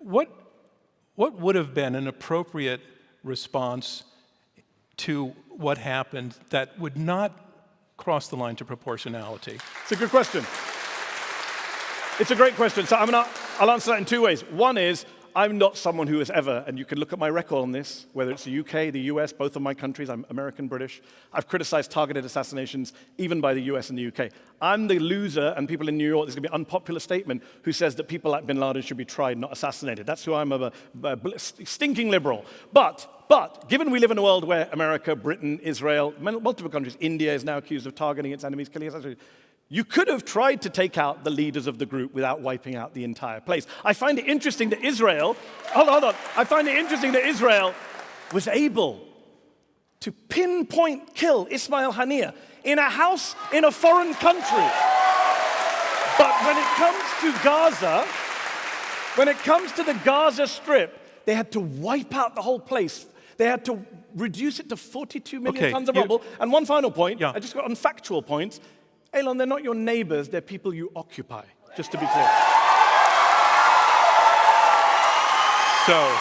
what would have been an appropriate response to what happened that would not cross the line to proportionality? It's a good question. It's a great question. So I'll answer that in two ways. One is, I'm not someone who has ever, and you can look at my record on this, whether it's the UK, the US, both of my countries, I'm American, British. I've criticized targeted assassinations, even by the US and the UK. I'm the loser, and people in New York, there's going to be an unpopular statement, who says that people like bin Laden should be tried, not assassinated. That's who I'm, a stinking liberal. But, given we live in a world where America, Britain, Israel, multiple countries, India is now accused of targeting its enemies, killing assassinating, you could have tried to take out the leaders of the group without wiping out the entire place. I find it interesting that Israel, hold on. I find it interesting that Israel was able to pinpoint kill Ismail Haniyeh in a house in a foreign country. But when it comes to Gaza, when it comes to the Gaza Strip, they had to wipe out the whole place. They had to reduce it to 42 million tons of rubble. And one final point, I just got on factual points. Elon, they're not your neighbors, they're people you occupy, just to be clear. So,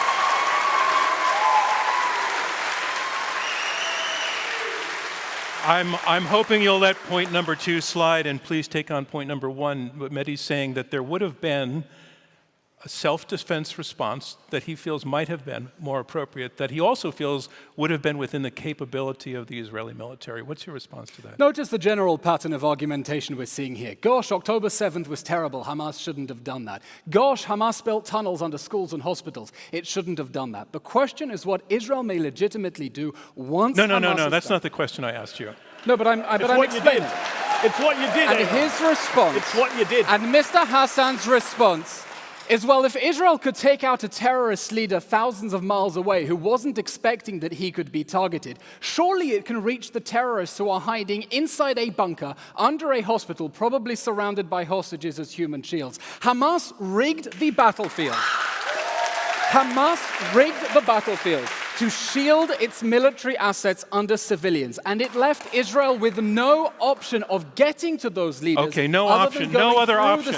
I'm hoping you'll let point number 2 slide, and please take on point number 1. But Mehdi's saying that there would have been a self-defense response that he feels might have been more appropriate, that he also feels would have been within the capability of the Israeli military. What's your response to that? Notice the general pattern of argumentation we're seeing here. Gosh, October 7th was terrible. Hamas shouldn't have done that. Gosh, Hamas built tunnels under schools and hospitals. It shouldn't have done that. The question is what Israel may legitimately do once No, Hamas that's not the question I asked you. No, but I'm explaining. It's what you did. And his response. It's what you did. And Mr. Hassan's response is, well, if Israel could take out a terrorist leader thousands of miles away who wasn't expecting that he could be targeted, surely it can reach the terrorists who are hiding inside a bunker, under a hospital, probably surrounded by hostages as human shields. Hamas rigged the battlefield. Hamas rigged the battlefield to shield its military assets under civilians, and it left Israel with no option of getting to those leaders. Okay, no option, no other option.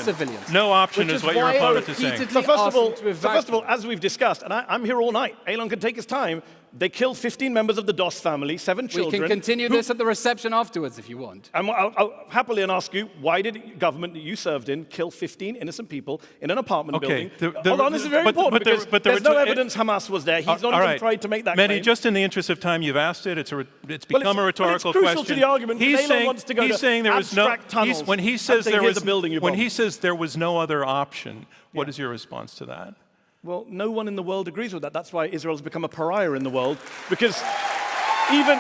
No option is what your opponent is saying. So first of all, as we've discussed, and I'm here all night, Elon can take his time, they killed 15 members of the Doss family, 7 children. We can continue this at the reception afterwards if you want. I'll happily ask you, why did the government that you served in kill 15 innocent people in an apartment building? Hold on, this is very important, because there's no evidence Hamas was there. He's not even tried to make that claim. Mehdi, just in the interest of time, you've asked it. It's become a rhetorical question. It's crucial to the argument. He's saying, wants to go to abstract tunnels. When he says there was no other option, what is your response to that? Well, no one in the world agrees with that. That's why Israel's become a pariah in the world, because even